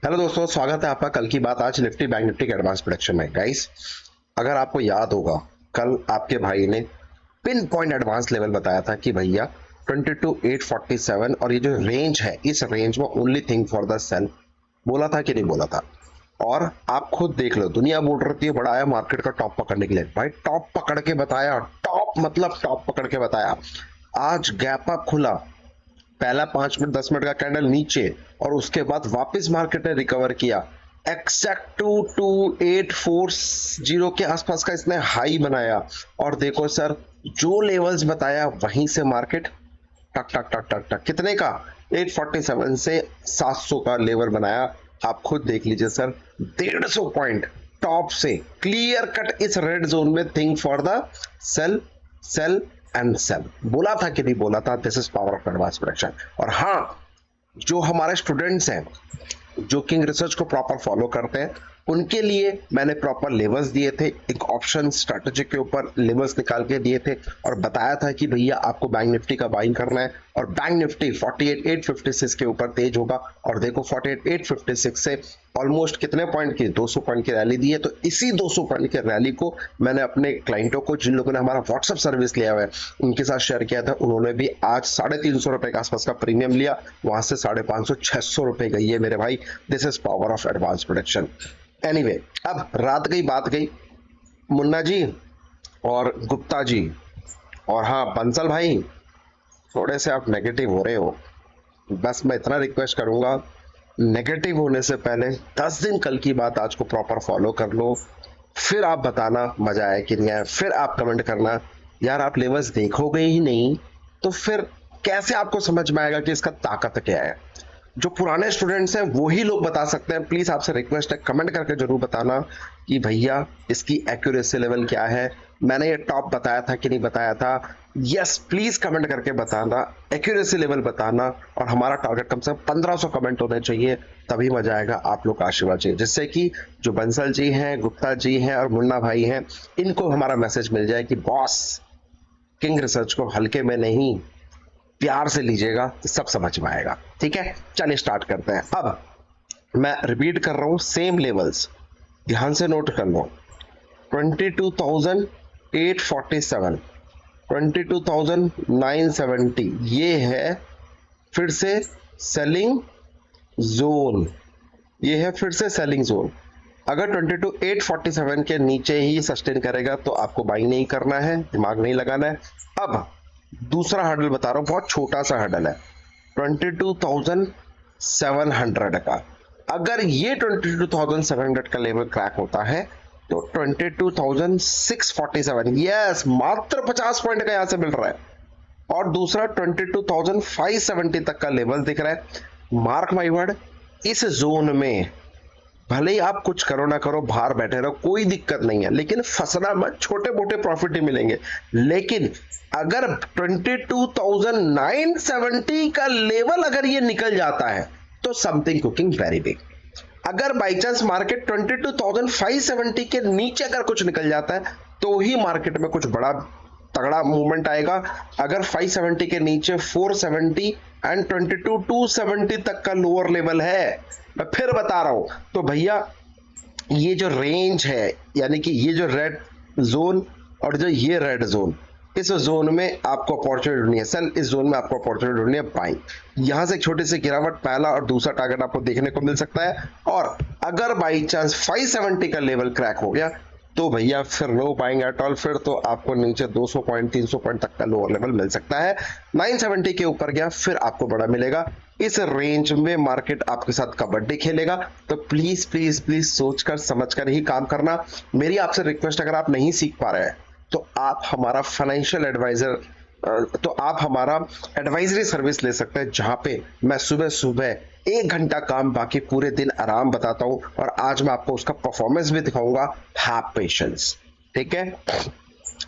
Hello दोस्तों, स्वागत है आपका कल की बात आज निफ्टी बैंक निफ्टी के एडवांस प्रेडिक्शन में। गाइस, अगर आपको याद होगा, कल आपके भाई ने पिन पॉइंट एडवांस लेवल बताया था कि भैया 22,847 और ये जो रेंज है, इस रेंज में only thing for the sell. बोला था कि नहीं बोला था? और आप खुद देख लो, दुनिया बोल रही है बड़ा है मार्केट का टॉप पकड़ने के लिए। भाई टॉप पकड़ के बताया, टॉप मतलब टॉप पकड़ के बताया। आज गैप अप खुला, पहला 5 मिनट 10 मिनट का कैंडल नीचे और उसके बाद वापस मार्केट ने रिकवर किया। एक्सैक्ट 22840 के आसपास का इसने हाई बनाया और देखो सर, जो लेवल्स बताया वहीं से मार्केट टक टक टक टक टक कितने का 847 से 700 का लेवल बनाया। आप खुद देख लीजिए सर, 150 पॉइंट टॉप से क्लियर कट इस रेड जोन में think for the sell sell and sell. बोला था कि नहीं बोला था? This is power of advance prediction. और हाँ, जो हमारे स्टूडेंट्स हैं जो किंग रिसर्च को प्रॉपर फॉलो करते हैं, उनके लिए मैंने प्रॉपर लेवल्स दिए थे, एक ऑप्शन स्ट्रेटेजी के ऊपर लेवल्स निकाल के दिए थे और बताया था कि भैया आपको बैंक निफ्टी का बाइंग करना है और बैंक निफ्टी 48,856 के ऊपर तेज होगा। और देखो 48,856 से ऑलमोस्ट कितने पॉइंट की 200 पॉइंट की रैली दी है। तो इसी 200 पॉइंट की रैली को मैंने अपने क्लाइंटों को, जिन लोगों ने हमारा व्हाट्सएप सर्विस लिया हुआ है, उनके साथ शेयर किया था। उन्होंने भी आज 350 रुपए के आसपास का प्रीमियम लिया, वहां से 550 600 रुपए गई है मेरे भाई। This is power of advance production. Anyway, अब रात गई बात गई, मुन्ना जी और गुप्ता जी और हाँ बंसल भाई, थोड़े से आप नेगेटिव हो रहे हो। बस मैं इतना रिक्वेस्ट करूंगा, नेगेटिव होने से पहले 10 दिन कल की बात आज को प्रॉपर फॉलो कर लो, फिर आप बताना मजा आया कि नहीं आया। फिर आप कमेंट करना, यार आप लेवल्स देखोगे ही नहीं तो फिर कैसे आपको समझ में आएगा कि इसका ताकत क्या है। जो पुराने स्टूडेंट्स हैं वही लोग बता सकते हैं। प्लीज आपसे रिक्वेस्ट है, कमेंट करके जरूर बताना कि भैया इसकी एक्यूरेसी लेवल क्या है, मैंने ये टॉप बताया था कि नहीं बताया था। यस, प्लीज कमेंट करके बताना, एक्यूरेसी लेवल बताना। और हमारा टारगेट कम से कम 1500 कमेंट होने चाहिए, तभी मजा आएगा। आप लोग का आशीर्वाद चाहिए, जिससे कि जो बंसल जी हैं, गुप्ता जी हैं और मुन्ना भाई हैं, इनको हमारा मैसेज मिल जाए कि बॉस, किंग रिसर्च को हल्के में नहीं, प्यार से लीजिएगा तो सब समझ में आएगा। ठीक है, चलिए स्टार्ट करते हैं। अब मैं रिपीट कर रहा हूं सेम लेवल्स, ध्यान से नोट कर लो। 22,847, 22,970, ये है फिर से सेलिंग जोन, ये है फिर से सेलिंग जोन। अगर 22,847 के नीचे ही सस्टेन करेगा तो आपको बाइंग नहीं करना है, दिमाग नहीं लगाना है। अब दूसरा हर्डल बता रहा हूं, बहुत छोटा सा हर्डल है, 22,700 का। अगर ये 22,700 का लेवल क्रैक होता है तो 22,647, यस, मात्र 50 पॉइंट का यहां से मिल रहा है। और दूसरा 22,570 तक का लेवल दिख रहा है। मार्क माई वर्ड, इस जोन में भले ही आप कुछ करो ना करो, बाहर बैठे रहो, कोई दिक्कत नहीं है, लेकिन फंसना मत, छोटे मोटे प्रॉफिट ही मिलेंगे। लेकिन अगर 22,970 का लेवल अगर ये निकल जाता है तो समथिंग कुकिंग वेरी बिग। अगर बाई चांस मार्केट 22,570 के नीचे अगर कुछ निकल जाता है तो ही मार्केट में कुछ बड़ा तगड़ा मूवमेंट आएगा। अगर 570 के नीचे 470 एंड 22,270 तक का लोअर लेवल है, मैं फिर बता रहा हूं, तो भैया ये जो रेंज है, यानी कि ये जो रेड जोन और जो ये रेड जोन, इस जोन में आपको अपॉर्चुनिटी ढूंढनी है सेल, इस जोन में आपको अपॉर्चुनिटी ढूंढनी है बाइंग। यहां से एक छोटी सी गिरावट, पहला और दूसरा टारगेट आपको देखने को मिल सकता है। और अगर बाई चांस 570 का लेवल क्रैक हो गया तो भैया फिर नो बाइंग एट ऑल, फिर तो आपको नीचे 200 पॉइंट 300 पॉइंट तक का लोअर लेवल मिल सकता है। 970 के ऊपर गया फिर आपको बड़ा मिलेगा। इस रेंज में मार्केट आपके साथ कबड्डी खेलेगा, तो प्लीज प्लीज प्लीज सोचकर समझकर ही काम करना। मेरी आपसे रिक्वेस्ट, अगर आप नहीं सीख पा रहे हैं तो आप हमारा फाइनेंशियल एडवाइजर, तो आप हमारा एडवाइजरी सर्विस ले सकते हैं, जहां पे मैं सुबह सुबह 1 घंटा काम, बाकी पूरे दिन आराम बताता हूं। और आज मैं आपको उसका परफॉर्मेंस भी दिखाऊंगा। हैव पेशेंस, ठीक है।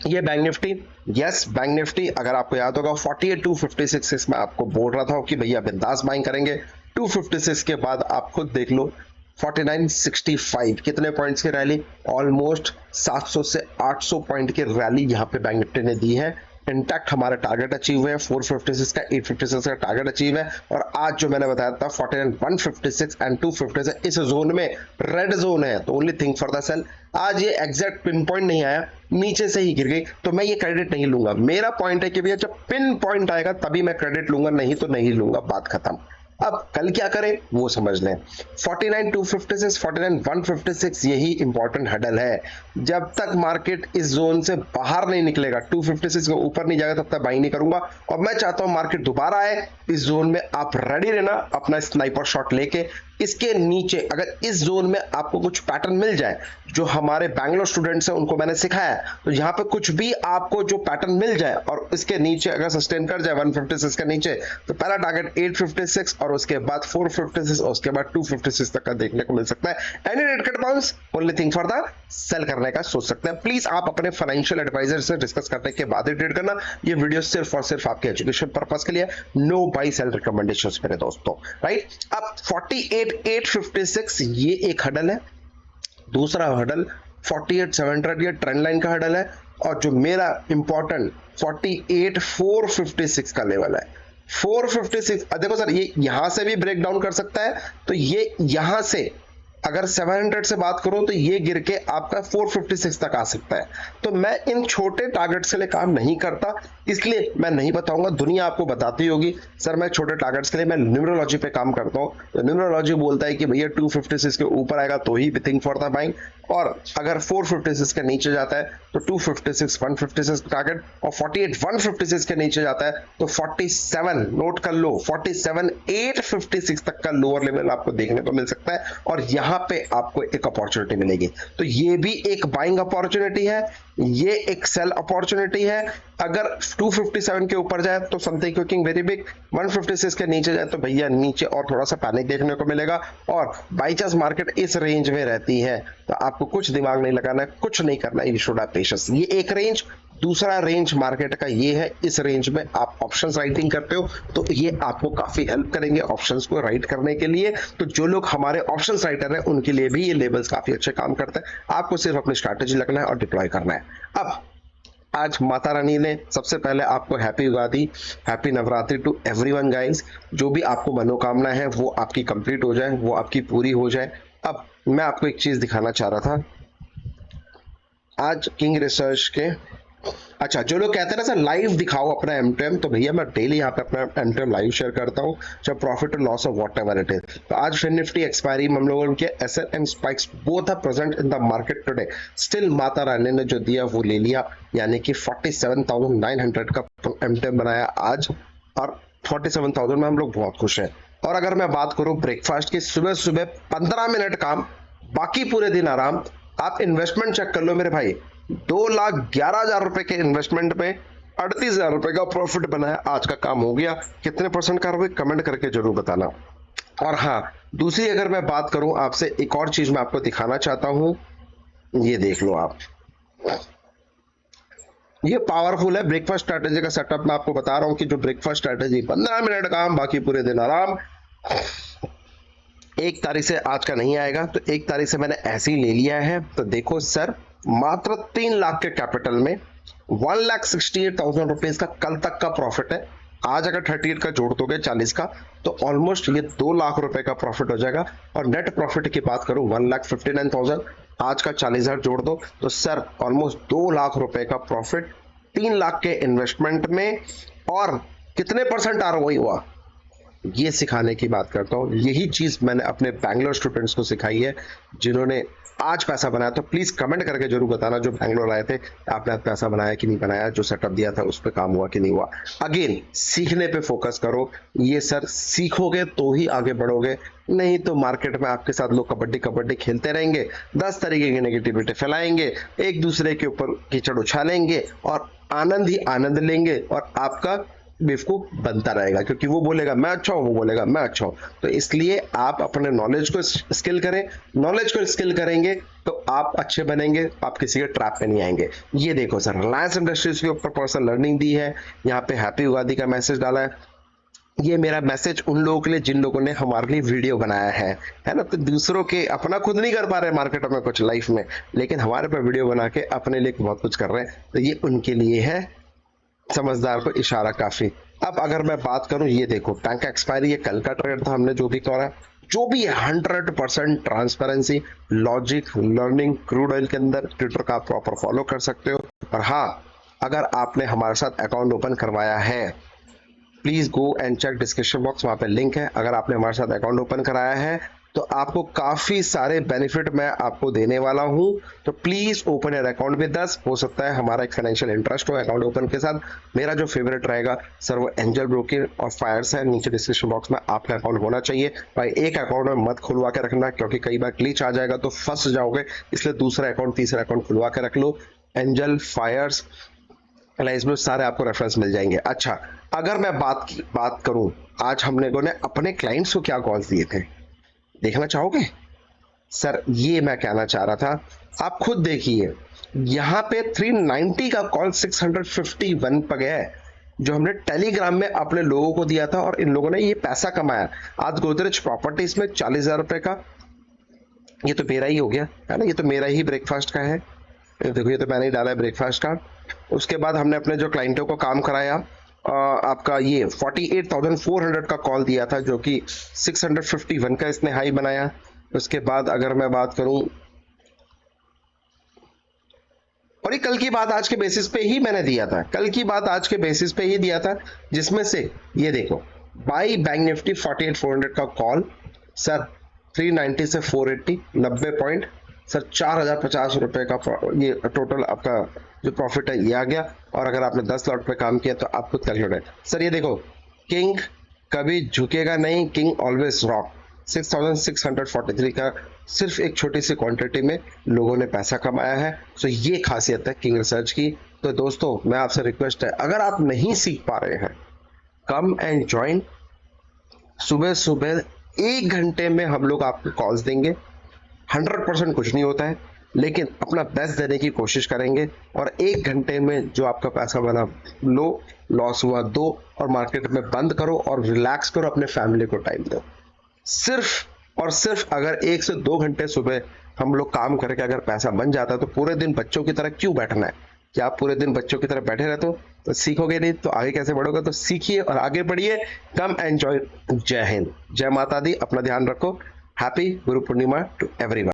ये bank Nifty, yes bank Nifty, अगर आपको याद होगा 48,256 में आपको बोल रहा था कि भैया बिंदास बाइंग करेंगे। 256 के बाद आप खुद देख लो 4965, कितने पॉइंट्स की रैली, ऑलमोस्ट 700 से 800 पॉइंट की रैली यहाँ पे बैंक निफ्टी ने दी है। इंटैक्ट हमारे टारगेट अचीव हुए हैं, 456 का 856 का टारगेट अचीव है। और आज जो मैंने बताया था 49 156 एंड 256 इस जोन में रेड जोन है, तो only think for the sell. आज ये एग्जैक्ट पिन पॉइंट नहीं आया, नीचे से ही गिर गई, तो मैं ये क्रेडिट नहीं लूंगा। मेरा पॉइंट है कि भैया जब पिन पॉइंट आएगा तभी मैं क्रेडिट लूंगा, नहीं तो नहीं लूंगा, बात खत्म। अब कल क्या करें वो समझ लें। 49 256 49 156 यही इंपॉर्टेंट हडल है। जब तक मार्केट इस जोन से बाहर नहीं निकलेगा, 256 के ऊपर नहीं जाएगा, तब तक बाई नहीं करूंगा। और मैं चाहता हूं मार्केट दोबारा आए इस जोन में, आप रेडी रहना अपना स्नाइपर शॉट लेके। इसके नीचे अगर इस जोन में आपको कुछ पैटर्न मिल जाए, जो हमारे बैंगलोर स्टूडेंट्स हैं उनको मैंने सिखाया, तो यहाँ पे कुछ भी आपको जो पैटर्न मिल जाए और इसके नीचे अगर सस्टेन कर जाए 156 के नीचे, तो पहला टारगेट 856 और उसके बाद 456 और उसके बाद 256 तक का देखने को मिल सकता है। Any red cut bounce only thing for the sell करने का सोच सकते हैं। प्लीज आप अपने फाइनेंशियल एडवाइजर से डिस्कस करने के बाद ही ट्रेड करना। ये वीडियो सिर्फ और सिर्फ आपके एजुकेशन पर्पस के लिए, नो बाई सेल रिकमेंडेशंस मेरे दोस्तों, राइट। अब 48 856 ये एक हडल है। दूसरा हडल 48 700 ये ट्रेंड लाइन का हडल है। और जो मेरा इंपॉर्टेंट 48 456 का लेवल है। 456 देखो सर, ये यहां से भी ब्रेक डाउन कर सकता है, तो ये यहां से अगर 700 से बात करूं तो ये गिर के आपका 456 तक आ सकता है। तो मैं इन छोटे टारगेट्स के लिए काम नहीं करता, इसलिए मैं नहीं बताऊंगा। दुनिया आपको बताती होगी सर मैं छोटे टारगेट्स के लिए मैं न्यूमरोलॉजी पे काम करता हूं, तो न्यूमरोलॉजी बोलता है कि भैया 256 के ऊपर आएगा तो ही थिंक फॉर द बाइंग, और अगर 456 के नीचे जाता है तो 256 156 टारगेट, और 48 156 के नीचे जाता है तो 47 नोट कर लो, 47 856 तक का लोअर लेवल आपको देखने को मिल सकता है। और यहाँ पे आपको एक अपॉर्चुनिटी मिलेगी, तो ये भी एक बाइंग अपॉर्चुनिटी है, ये एक सेल अपॉर्चुनिटी है। अगर 257 के ऊपर जाए तो समथिंग क्विकिंग वेरी बिग, 156 के नीचे जाए तो भैया नीचे और थोड़ा सा पैनिक देखने को मिलेगा। और बाई चांस मार्केट इस रेंज में रहती है तो आपको कुछ दिमाग नहीं लगाना है, कुछ नहीं करना है, यू शुड हैव पेशेंस। ये एक रेंज। दूसरा रेंज मार्केट का ये है, इस रेंज में आप ऑप्शंस राइटिंग करते हो तो ये आपको काफी हेल्प करेंगे ऑप्शंस को राइट करने के लिए। तो जो लोग हमारे ऑप्शंस राइटर हैं उनके लिए भी ये लेवल्स काफी अच्छे काम करते हैं। आपको सिर्फ अपनी स्ट्रैटेजी लगना है और डिप्लॉय करना है। अब आज माता रानी ने सबसे पहले आपको happy Ugadi, happy Navratri to everyone guys. जो भी आपको मनोकामना है वो आपकी कंप्लीट हो जाए, वो आपकी पूरी हो जाए। अब मैं आपको एक चीज दिखाना चाह रहा था आज किंग रिसर्च के। अच्छा, जो लोग कहते हैं ना सर लाइव दिखाओ अपना एमटीएम, तो भैया मैं डेली यहाँ पे अपना एमटीएम लाइव शेयर करता हूँ, चाहे प्रॉफिट और loss of whatever it is. तो आज फिर निफ्टी एक्सपायरी हम लोगों के SL and spikes both are present in the market today. Still Mata Rani ने जो दिया वो ले लिया, यानी कि 47,900 का एमटीएम बनाया आज, और 47,000 में हम लोग बहुत खुश हैं। और अगर मैं बात करूं ब्रेकफास्ट की, सुबह सुबह 15 मिनट काम, बाकी पूरे दिन आराम। आप इन्वेस्टमेंट चेक कर लो मेरे भाई, 2,11,000 रुपए के इन्वेस्टमेंट पे 38,000 रुपए का प्रॉफिट बनाया। आज का काम हो गया। कितने परसेंट का रुपए कमेंट करके जरूर बताना। और हाँ, दूसरी अगर मैं बात करूं आपसे, एक और चीज मैं आपको दिखाना चाहता हूं, ये देख लो आप, ये पावरफुल है ब्रेकफास्ट स्ट्रैटेजी का सेटअप। मैं आपको बता रहा हूं कि जो ब्रेकफास्ट स्ट्रैटेजी 15 मिनट काम, बाकी पूरे दिन आराम। 1 तारीख से आज का नहीं आएगा, तो 1 तारीख से मैंने ऐसे ही ले लिया है। तो देखो सर, मात्र 3 लाख के कैपिटल में 1,68,000 रुपीज का कल तक का प्रॉफिट है। आज अगर 38 का जोड़ दोगे 40 का, तो ऑलमोस्ट ये 2 लाख रुपए का प्रॉफिट हो जाएगा। और नेट प्रॉफिट की बात करूं 1,59,000, आज का 40,000 जोड़ दो तो सर ऑलमोस्ट 2 लाख रुपए का प्रॉफिट 3 लाख के इन्वेस्टमेंट में। और कितने परसेंट आरओआई हुआ, ये सिखाने की बात करता हूँ। यही चीज मैंने अपने बैंगलोर स्टूडेंट्स को सिखाई है जिन्होंने आज पैसा बनाया। तो प्लीज कमेंट करके जरूर बताना, जो बैंगलोर आए थे, आपने पैसा बनाया कि नहीं बनाया, जो सेटअप दिया था उस पर काम हुआ कि नहीं हुआ। अगेन सीखने पे फोकस करो। ये सर सीखोगे तो ही आगे बढ़ोगे, नहीं तो मार्केट में आपके साथ लोग कबड्डी कबड्डी खेलते रहेंगे, 10 तरीके की नेगेटिविटी फैलाएंगे, एक दूसरे के ऊपर कीचड़ उछालेंगे और आनंद ही आनंद लेंगे, और आपका बेवकूफ बनता रहेगा, क्योंकि वो बोलेगा मैं अच्छा हूं, वो बोलेगा मैं अच्छा हूं। तो इसलिए आप अपने नॉलेज को स्किल करें, नॉलेज को स्किल करेंगे तो आप अच्छे बनेंगे, आप किसी के ट्रैप पे नहीं आएंगे। ये देखो सर, रिलायंस इंडस्ट्रीज के ऊपर पर्सनल लर्निंग दी है, यहाँ पे हैप्पी उगादी का मैसेज डाला है। ये मेरा मैसेज उन लोगों के लिए जिन लोगों ने हमारे लिए वीडियो बनाया है ना। तो दूसरों के अपना खुद नहीं कर पा रहे मार्केट में कुछ लाइफ में, लेकिन हमारे पे वीडियो बना के अपने लिए बहुत कुछ कर रहे हैं, तो ये उनके लिए है। समझदार को इशारा काफी। अब अगर मैं बात करूं, ये देखो बैंक का एक्सपायरी, ये कल का ट्रेड था, हमने जो भी करा, जो भी है 100% transparency, logic, learning, crude oil के अंदर ट्विटर का आप प्रॉपर फॉलो कर सकते हो। और हाँ, अगर आपने हमारे साथ अकाउंट ओपन करवाया है, please go and check description box, वहां पे लिंक है। अगर आपने हमारे साथ अकाउंट ओपन कराया है तो आपको काफी सारे बेनिफिट मैं आपको देने वाला हूं, तो please open your account with us. हो सकता है हमारा एक फाइनेंशियल इंटरेस्ट हो अकाउंट ओपन के साथ। मेरा जो फेवरेट रहेगा सर वो एंजल ब्रोकिंग और फायर्स है। नीचे डिस्क्रिप्शन बॉक्स में आपका अकाउंट होना चाहिए भाई। एक अकाउंट में मत खुलवा के रखना, क्योंकि कई बार ग्लिच आ जाएगा तो फंस जाओगे, इसलिए दूसरा अकाउंट, तीसरा अकाउंट खुलवा के रख लो। एंजल, फायर्स, इसमें सारे आपको रेफरेंस मिल जाएंगे। अच्छा, अगर मैं बात करूं, आज हमने ने अपने क्लाइंट्स को क्या कॉल्स दिए थे, देखना चाहोगे? सर ये मैं कहना चाह रहा था, आप खुद देखिए, यहाँ पे 390 का कॉल 651 पर गया है, जो हमने टेलीग्राम में अपने लोगों को दिया था, और इन लोगों ने ये पैसा कमाया। आज गोदरेज प्रॉपर्टीज में 40,000 रुपए का, ये तो मेरा ही हो गया है ना, ये तो मेरा ही ब्रेकफास्ट का है। देखो ये तो मैंने ही डाला है ब्रेकफास्ट का। उसके बाद हमने अपने जो क्लाइंटों को काम कराया, आपका ये 48,400 का कॉल दिया था, जो कि 651 का इसने हाई बनाया। उसके बाद अगर मैं बात करूं, और ये कल की बात आज के बेसिस पे ही मैंने दिया था, कल की बात आज के बेसिस पे ही दिया था, जिसमें से ये देखो बाई बैंक निफ्टी 48,400 का कॉल सर, 390 से 480, 90 पॉइंट सर, 4,050 रुपए का ये टोटल आपका जो प्रॉफिट है ये आ गया। और अगर आपने 10 लॉट पे काम किया तो आप खुद कैलकुलेट है सर। ये देखो, किंग कभी झुकेगा नहीं, किंग ऑलवेज रॉक। 6,643 का सिर्फ एक छोटी सी क्वांटिटी में लोगों ने पैसा कमाया है। सो ये खासियत है किंग रिसर्च की। तो दोस्तों, मैं आपसे रिक्वेस्ट है, अगर आप नहीं सीख पा रहे हैं, कम एंड ज्वाइन। सुबह सुबह 1 घंटे में हम लोग आपको कॉल्स देंगे। 100% कुछ नहीं होता है, लेकिन अपना बेस्ट देने की कोशिश करेंगे, और 1 घंटे में जो आपका पैसा बना लो, लॉस हुआ दो, और मार्केट में बंद करो और रिलैक्स करो, अपने फैमिली को टाइम दो। सिर्फ और सिर्फ अगर 1 से 2 घंटे सुबह हम लोग काम करके अगर पैसा बन जाता है, तो पूरे दिन बच्चों की तरह क्यों बैठना है? कि आप पूरे दिन बच्चों की तरह बैठे रहते हो तो सीखोगे नहीं, तो आगे कैसे बढ़ोगे? तो सीखिए और आगे बढ़िए। कम एंजॉय। जय हिंद, जय माता दी, अपना ध्यान रखो। Happy Guru Purnima to everyone.